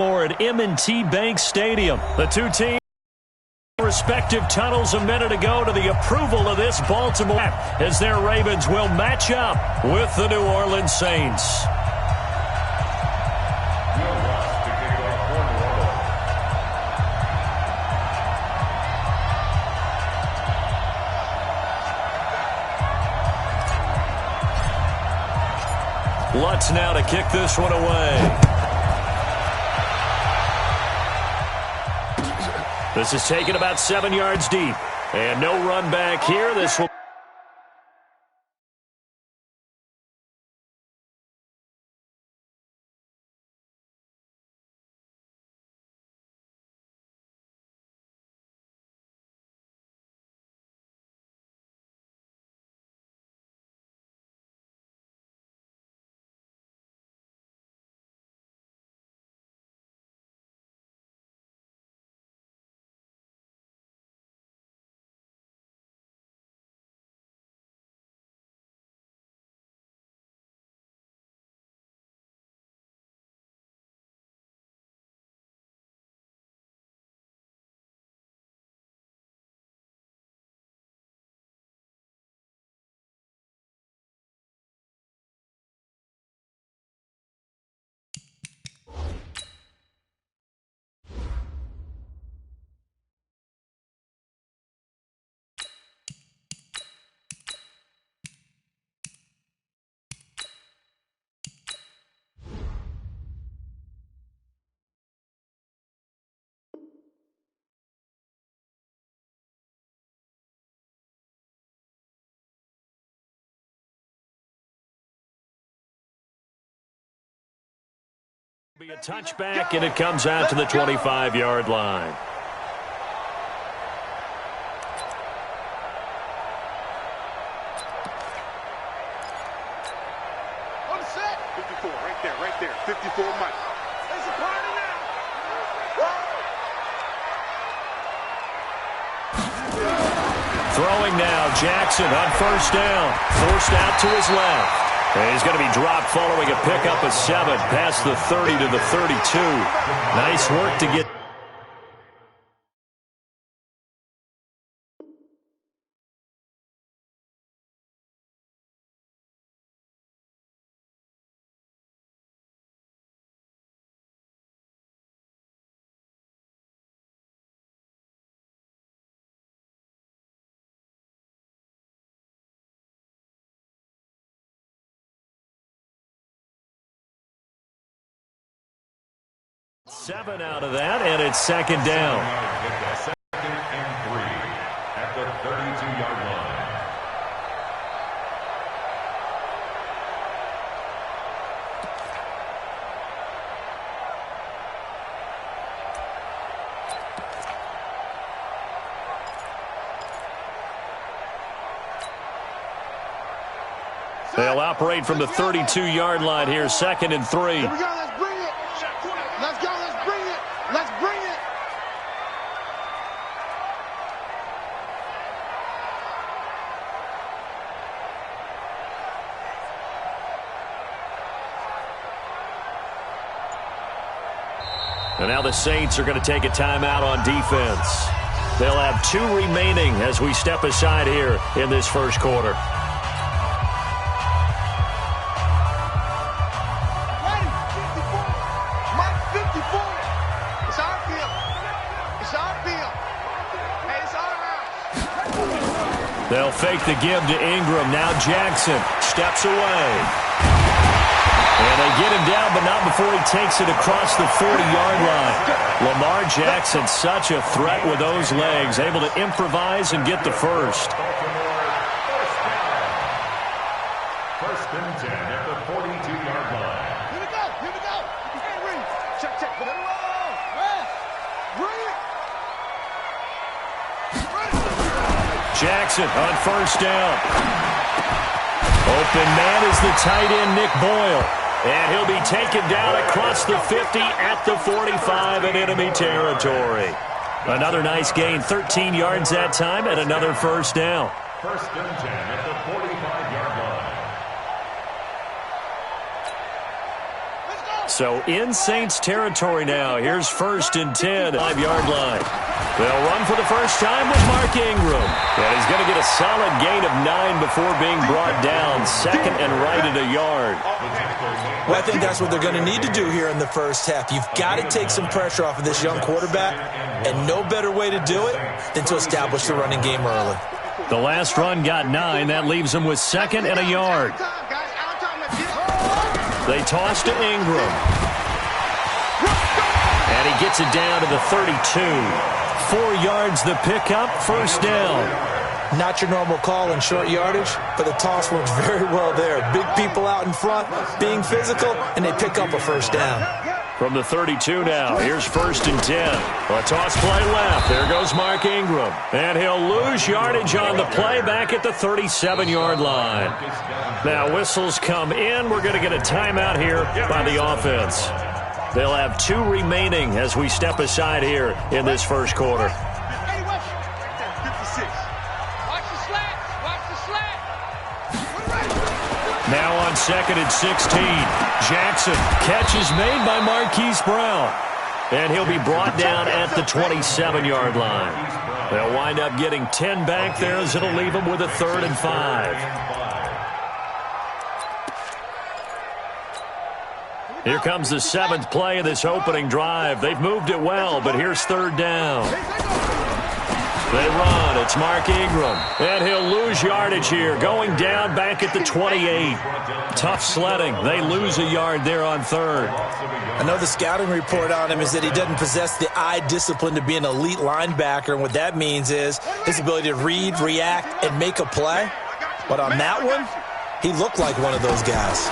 At M&T Bank Stadium. The two teams respective tunnels a minute ago to the approval of this Baltimore as their Ravens will match up with the New Orleans Saints. Lutz now to kick this one away. This is taken about 7 yards deep. And no run back here. This will be a touchback, and it comes out to the 25-yard line. On the set. 54, right there. 54 Mike. There's a party now. Throwing now, Jackson on first down. Forced out to his left. And he's going to be dropped following a pickup of 7 past the 30 to the 32. Nice work to get. Seven out of that, and it's second down. Second and 3 at the 32-yard line. They'll operate from the 32-yard line here, second and 3. Here we go, let's bring it. Let's go, let's bring it. Let's bring it. And now the Saints are going to take a timeout on defense. They'll have 2 remaining as we step aside here in this first quarter. They'll fake the give to Ingram. Now Jackson steps away. And they get him down, but not before he takes it across the 40-yard line. Lamar Jackson, such a threat with those legs, able to improvise and get the first. First and 10 at the 42-yard line. Here we go. Check. Bring it. Jackson on first down. Open man is the tight end, Nick Boyle. And he'll be taken down across the 50 at the 45 in enemy territory. Another nice gain, 13 yards that time, and another first down. First and 10 at the 45-yard line. So in Saints territory now. Here's 1st and 10, 5-yard line. They'll run for the first time with Mark Ingram. And he's going to get a solid gain of 9 before being brought down. 2nd and right at a yard. Well, I think that's what they're going to need to do here in the first half. You've got to take some pressure off of this young quarterback, and no better way to do it than to establish the running game early. The last run got 9. That leaves him with 2nd and a yard. They toss to Ingram. And he gets it down to the 32. 4 yards the pickup, 1st down. Not your normal call in short yardage, but the toss works very well there. Big people out in front, being physical, and they pick up a 1st down. From the 32 now, here's 1st and 10. A toss play left. There goes Mark Ingram. And he'll lose yardage on the play back at the 37-yard line. Now whistles come in. We're going to get a timeout here by the offense. They'll have 2 remaining as we step aside here in this first quarter. Now on 2nd and 16. Jackson. Catch is made by Marquise Brown. And he'll be brought down at the 27-yard line. They'll wind up getting 10 back there as it'll leave them with a 3rd and 5. Here comes the 7th play of this opening drive. They've moved it well, but here's 3rd down. They run. It's Mark Ingram. And he'll lose yardage here. Going down back at the 28. Tough sledding. They lose a yard there on 3rd. I know the scouting report on him is that he doesn't possess the eye discipline to be an elite linebacker. And what that means is his ability to read, react, and make a play. But on that one, he looked like one of those guys.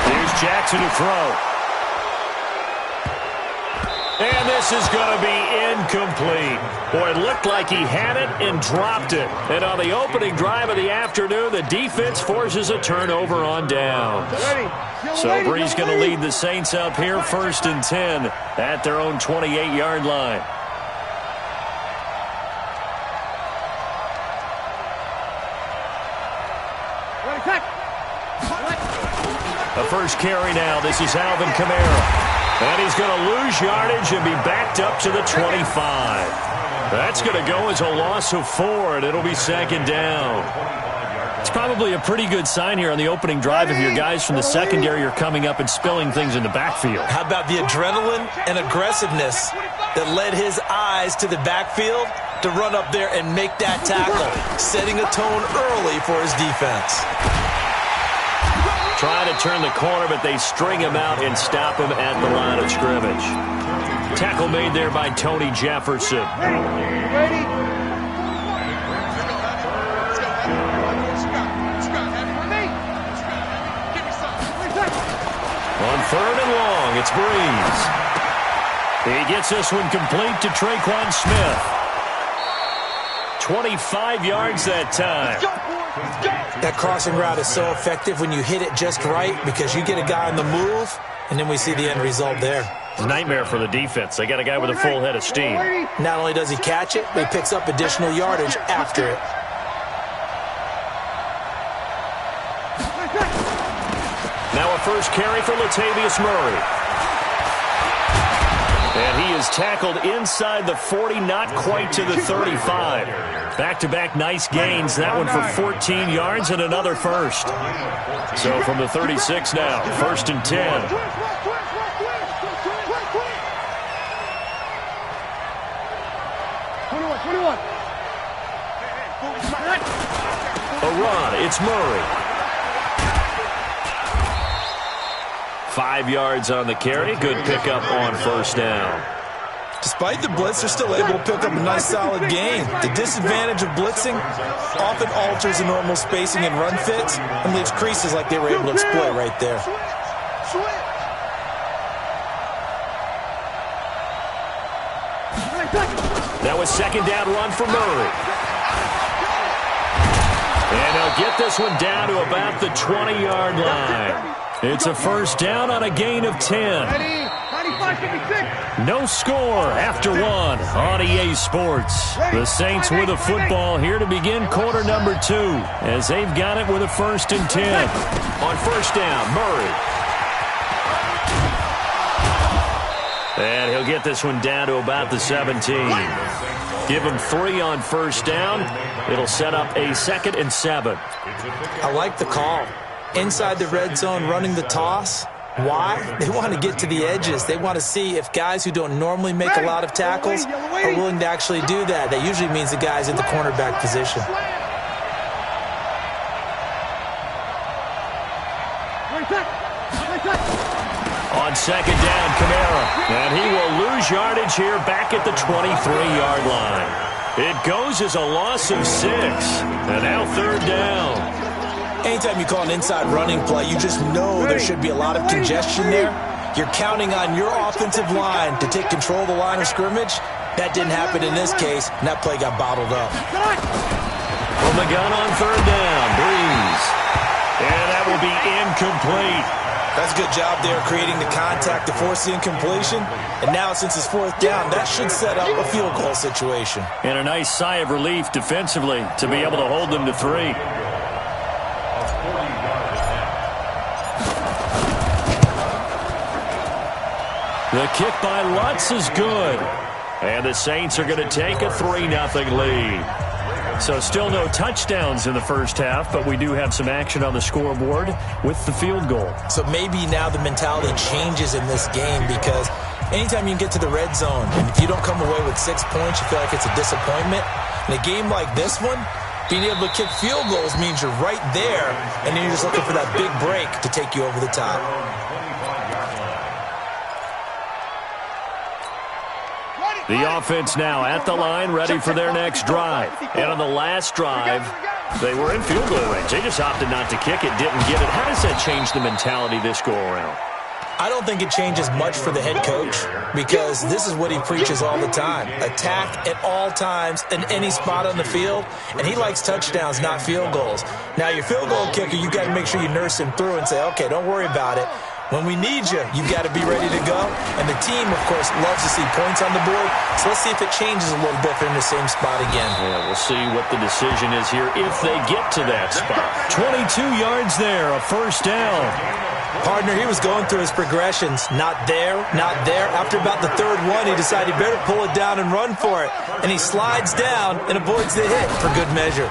Here's Jackson to throw. And this is going to be incomplete. Boy, it looked like he had it and dropped it. And on the opening drive of the afternoon, the defense forces a turnover on downs. So Bree's going to lead the Saints up here 1st and 10 at their own 28-yard line. The first carry now. This is Alvin Kamara. And he's going to lose yardage and be backed up to the 25. That's going to go as a loss of 4, and it'll be 2nd down. It's probably a pretty good sign here on the opening drive if your guys from the secondary are coming up and spilling things in the backfield. How about the adrenaline and aggressiveness that led his eyes to the backfield to run up there and make that tackle, setting a tone early for his defense. Trying to turn the corner, but they string him out and stop him at the line of scrimmage. Tackle made there by Tony Jefferson. Ready? On 3rd and long, it's Breeze. He gets this one complete to Traquan Smith. 25 yards that time. That crossing route is so effective when you hit it just right because you get a guy on the move, and then we see the end result there. It's a nightmare for the defense. They got a guy with a full head of steam. Not only does he catch it, but he picks up additional yardage after it. Now a first carry for Latavius Murray. And he is tackled inside the 40, not quite to the 35. Back-to-back nice gains. That one for 14 yards and another first. So from the 36 now, 1st and 10. A run. It's Murray. 5 yards on the carry. Good pickup on 1st down. Despite the blitz, they're still able to pick up a nice solid gain. The disadvantage of blitzing often alters the normal spacing and run fits and leaves creases like they were able to exploit right there. That was 2nd down run for Murray. And he'll get this one down to about the 20-yard line. It's a 1st down on a gain of 10. No score after 1 on EA Sports. The Saints with a football here to begin quarter number 2 as they've got it with a 1st and 10. On 1st down, Murray. And he'll get this one down to about the 17. Give him 3 on first down. It'll set up a 2nd and 7. I like the call. Inside the red zone, running the toss. Why? They want to get to the edges. They want to see if guys who don't normally make a lot of tackles are willing to actually do that. That usually means the guy's in the cornerback position. On 2nd down, Kamara. And he will lose yardage here back at the 23-yard line. It goes as a loss of 6. And now 3rd down. Anytime you call an inside running play, you just know there should be a lot of congestion there. You're counting on your offensive line to take control of the line of scrimmage. That didn't happen in this case, and that play got bottled up. From the gun on 3rd down, Breeze. And that will be incomplete. That's a good job there creating the contact to force the incompletion. And now since it's 4th down, that should set up a field goal situation. And a nice sigh of relief defensively to be able to hold them to 3. The kick by Lutz is good. And the Saints are going to take a 3-0 lead. So still no touchdowns in the first half, but we do have some action on the scoreboard with the field goal. So maybe now the mentality changes in this game because anytime you get to the red zone, and if you don't come away with 6 points, you feel like it's a disappointment. In a game like this one, being able to kick field goals means you're right there, and then you're just looking for that big break to take you over the top. The offense now at the line, ready for their next drive. And on the last drive, they were in field goal range. They just opted not to kick it, didn't get it. How does that change the mentality this go-around? I don't think it changes much for the head coach because this is what he preaches all the time. Attack at all times in any spot on the field, and he likes touchdowns, not field goals. Now, your field goal kicker, you got to make sure you nurse him through and say, okay, don't worry about it. When we need you, you've got to be ready to go. And the team, of course, loves to see points on the board. So let's see if it changes a little bit if they're in the same spot again. Yeah, we'll see what the decision is here if they get to that spot. 22 yards there, a 1st down. Partner, he was going through his progressions. Not there, not there. After about the 3rd one, he decided he better pull it down and run for it. And he slides down and avoids the hit for good measure.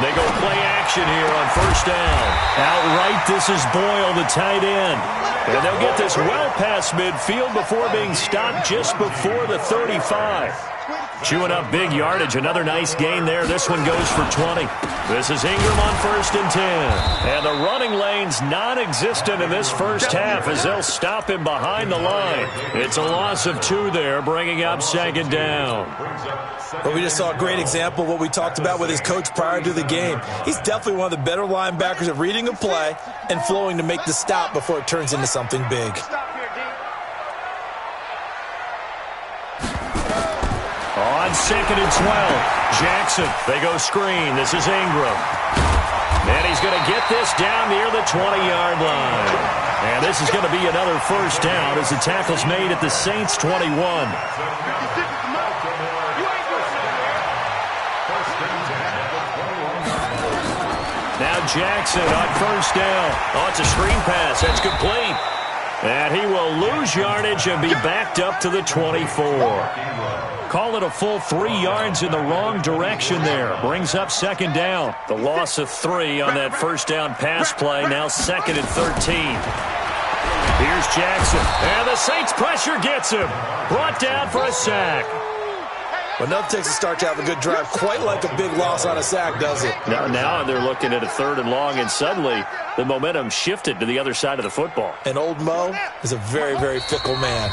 They go play action here on 1st down. Outright, this is Boyle, the tight end. And they'll get this well past midfield before being stopped just before the 35. Chewing up big yardage. Another nice gain there. This one goes for 20. This is Ingram on 1st and 10. And the running lane's non-existent in this first half as they'll stop him behind the line. It's a loss of 2 there, bringing up 2nd down. But we just saw a great example of what we talked about with his coach prior to the game. He's definitely one of the better linebackers at reading a play and flowing to make the stop before it turns into something big. On 2nd and 12, Jackson, they go screen. This is Ingram. And he's going to get this down near the 20-yard line. And this is going to be another 1st down as the tackle's made at the Saints' 21. Now Jackson on 1st down. Oh, it's a screen pass. That's complete. And he will lose yardage and be backed up to the 24. Call it a full 3 yards in the wrong direction there. Brings up 2nd down. The loss of 3 on that 1st down pass play. Now 2nd and 13. Here's Jackson. And the Saints pressure gets him. Brought down for a sack. But enough takes a start to have a good drive. Quite like a big loss on a sack, does it? Now they're looking at a 3rd and long, and suddenly the momentum shifted to the other side of the football. And old Mo is a very, very fickle man.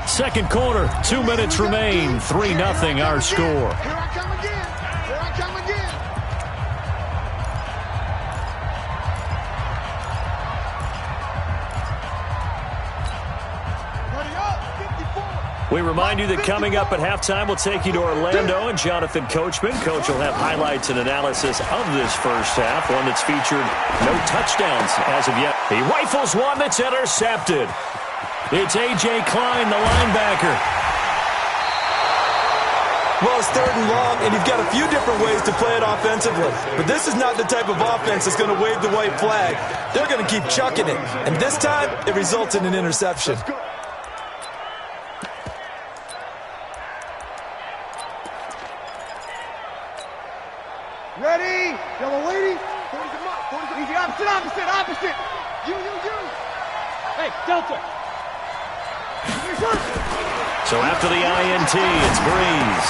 2nd quarter, 2 minutes remain. 3-0 our score. Here I come again. Here I come again. Ready up, 54. We remind you that coming up at halftime, we'll take you to Orlando and Jonathan Coachman. Coach will have highlights and analysis of this first half, one that's featured no touchdowns as of yet. He rifles one that's intercepted. It's A.J. Klein, the linebacker. Well, it's 3rd and long, and you've got a few different ways to play it offensively. But this is not the type of offense that's going to wave the white flag. They're going to keep chucking it. And this time, it results in an interception. Opposite. You. Hey, Delta. So after the INT, it's Breeze.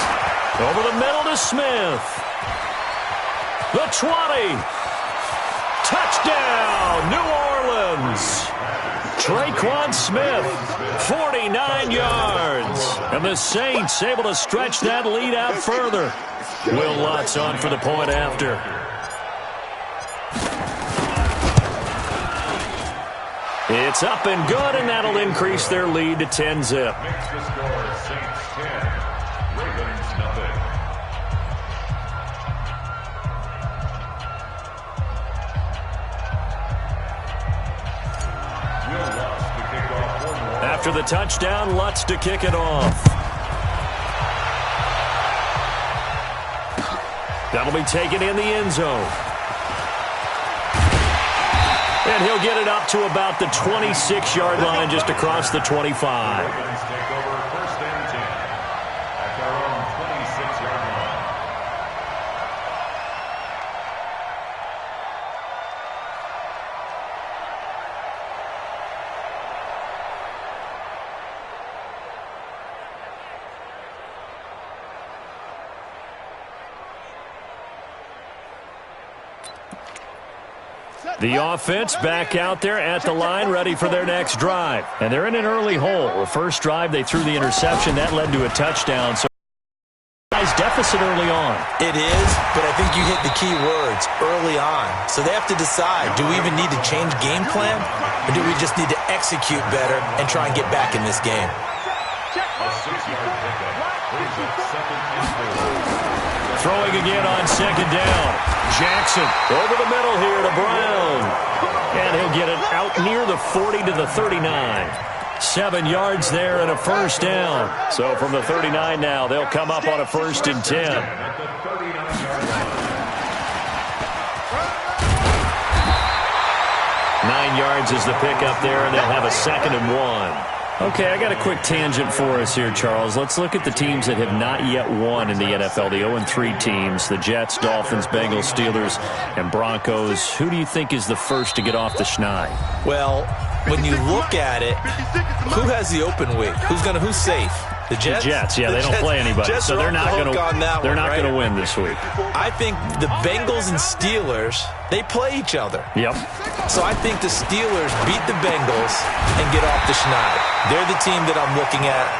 Over the middle to Smith. The 20. Touchdown, New Orleans. Traquan Smith, 49 yards. And the Saints able to stretch that lead out further. Will Lutz on for the point after. It's up and good, and that'll increase their lead to 10-zip. Makes the score Saints 10, Ravens nothing. Will Lutz to kick off for New Orleans. After the touchdown, Lutz to kick it off. That'll be taken in the end zone. And he'll get it up to about the 26-yard line, just across the 25. Ravens take over first and 10 at their own 26-yard line. The offense back out there at the line, ready for their next drive. And they're in an early hole. The first drive, they threw the interception. That led to a touchdown. So, nice deficit early on. It is, but I think you hit the key words, early on. So they have to decide, do we even need to change game plan? Or do we just need to execute better and try and get back in this game? A 6-yard pickup brings up second and 4. Throwing again on second down. Jackson over the middle here to Brown. And he'll get it out near the 40 to the 39. 7 yards there and a first down. So from the 39 now, they'll come up on a 1st and 10. At the 39-yard line. 9 yards is the pickup there, and they'll have a 2nd and 1. Okay, I got a quick tangent for us here, Charles. Let's look at the teams that have not yet won in the NFL, the 0-3 teams, the Jets, Dolphins, Bengals, Steelers, and Broncos. Who do you think is the first to get off the schneid? Well, when you look at it, who has the open week? Who's safe? The Jets? The Jets, yeah, they don't play anybody, Jets so they're not going to to win this week. I think the Bengals and Steelers, they play each other. Yep. So I think the Steelers beat the Bengals and get off the schneid. They're the team that I'm looking at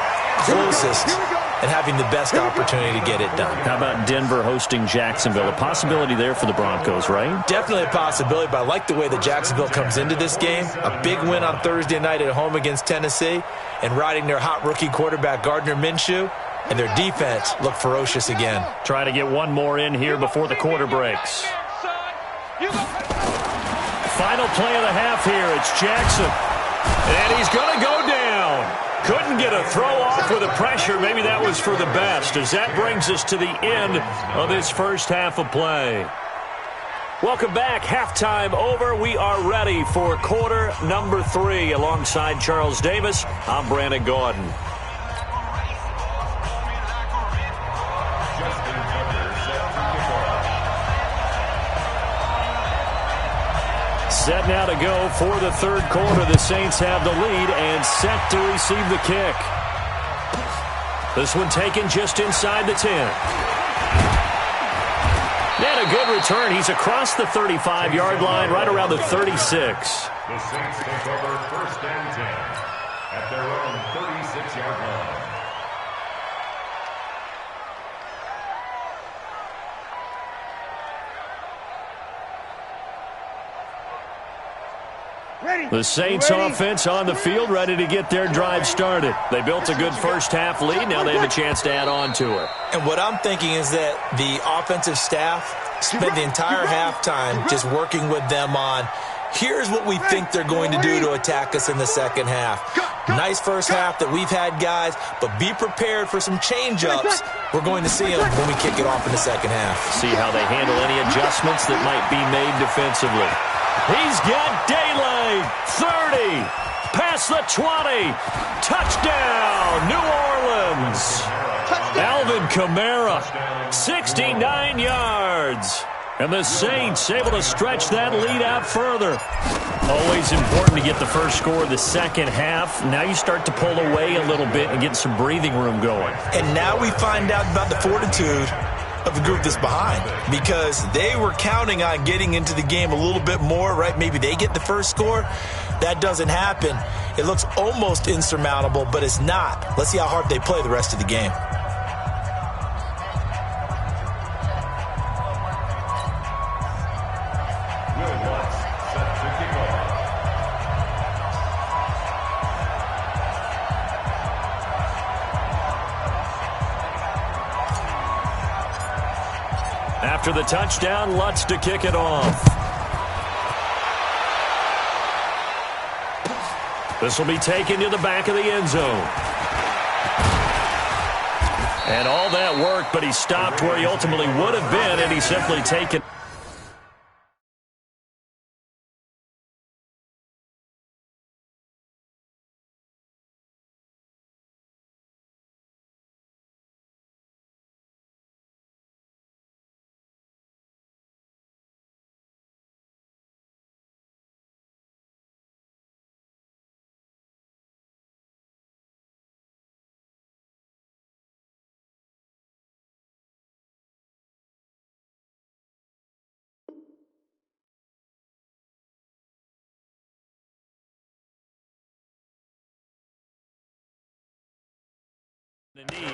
closest and having the best opportunity to get it done. How about Denver hosting Jacksonville? A possibility there for the Broncos, right? Definitely a possibility, but I like the way that Jacksonville comes into this game. A big win on Thursday night at home against Tennessee and riding their hot rookie quarterback Gardner Minshew, and their defense look ferocious again. Try to get one more in here before the quarter breaks. Final play of the half here. It's Jackson. And he's going to go down. Couldn't get a throw off with the pressure. Maybe that was for the best, as that brings us to the end of this first half of play. Welcome back. Halftime over. We are ready for quarter number 3. Alongside Charles Davis, I'm Brandon Gordon. Set now to go for the third quarter. The Saints have the lead and set to receive the kick. This one taken just inside the 10. And a good return. He's across the 35-yard line, right around the 36. The Saints take over first and 10 at their own 36-yard line. The Saints offense on the field, ready to get their drive started. They built a good first half lead. Now they have a chance to add on to it. And what I'm thinking is that the offensive staff spent the entire halftime just working with them on, here's what we think they're going to do to attack us in the second half. Nice first half that we've had, guys, but be prepared for some change-ups. We're going to see them when we kick it off in the second half. See how they handle any adjustments that might be made defensively. He's got daylight. 30. Past the 20. Touchdown, New Orleans. Alvin Kamara, 69 yards. And the Saints able to stretch that lead out further. Always important to get the first score of the second half. Now you start to pull away a little bit and get some breathing room going. And now we find out about the fortitude of the group that's behind, because they were counting on getting into the game a little bit more, right? Maybe they get the first score. That doesn't happen. It looks almost insurmountable, but it's not. Let's see how hard they play the rest of the game. After the touchdown, Lutz to kick it off. This will be taken to the back of the end zone. And all that work, but he stopped where he ultimately would have been, and he simply taken.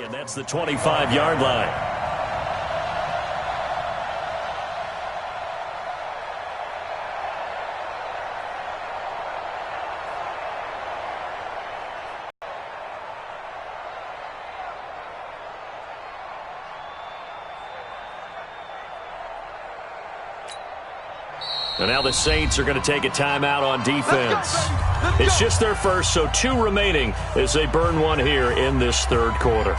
And that's the 25-yard line. And now the Saints are going to take a timeout on defense. It's just their first, so 2 remaining as they burn one here in this third quarter.